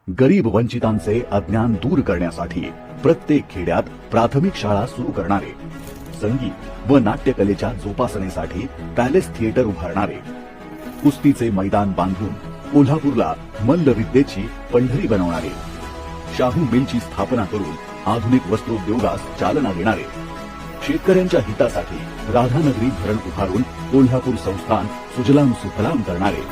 गरीब वंचितांचे अज्ञान दूर करण्यासाठी प्रत्येक खेड्यात प्राथमिक शाळा सुरू करणारे, संगीत व नाट्यकलेच्या जोपासनेसाठी पॅलेस थिएटर उभारणारे, कुस्तीचे मैदान बांधून कोल्हापूरला मल्लविद्येची पंढरी बनवणारे, शाहू मिलची स्थापना करून आधुनिक वस्त्रोद्योगास चालना देणारे, शेतकऱ्यांच्या हितासाठी राधानगरी धरण उभारून कोल्हापूर संस्थान सुजलाम सुफलाम करणारे,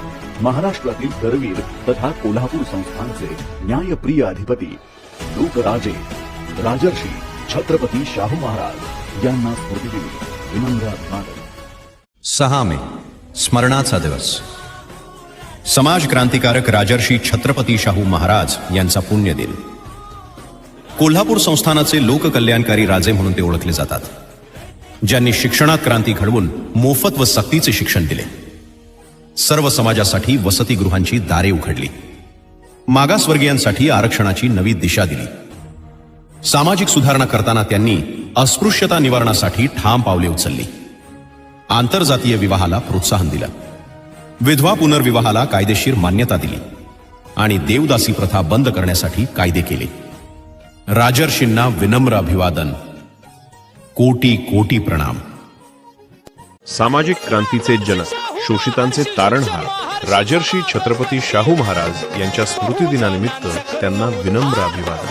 महाराष्ट्रातील करवीर तथा कोल्हापूर संस्थानचे न्यायप्रिय अधिपती लोकराजे राजर्षी छत्रपती शाहू महाराज यांना स्मृतिदिनी विनम्र अभिवादन। 6 मे स्मरणाचा दिवस। समाज क्रांतिकारक राजर्षी छत्रपती शाहू महाराज यांचा पुण्यदिन। कोल्हापूर संस्थानाचे लोककल्याणकारी राजे म्हणून ते ओळखले जातात, ज्यांनी शिक्षणात क्रांती घडवून मोफत व सक्तीचे शिक्षण दिले, सर्व समाजासाठी वसतिगृहांची दारे उघडली, मागासवर्गीयांसाठी आरक्षणाची नवी दिशा दिली, सामाजिक सुधारणा करताना त्यांनी अस्पृश्यता निवारणासाठी ठाम पावले उचलली, आंतरजातीय विवाहाला प्रोत्साहन दिलं, विधवा पुनर्विवाहाला कायदेशीर मान्यता दिली आणि देवदासी प्रथा बंद करण्यासाठी कायदे केले। राजर्षींना विनम्र अभिवादन, कोटी कोटी प्रणाम। सामाजिक क्रांतीचे जनक, शोषितांचे तारणहार राजर्षी छत्रपती शाहू महाराज यांच्या स्मृतिदिनानिमित्त त्यांना विनम्र अभिवादन।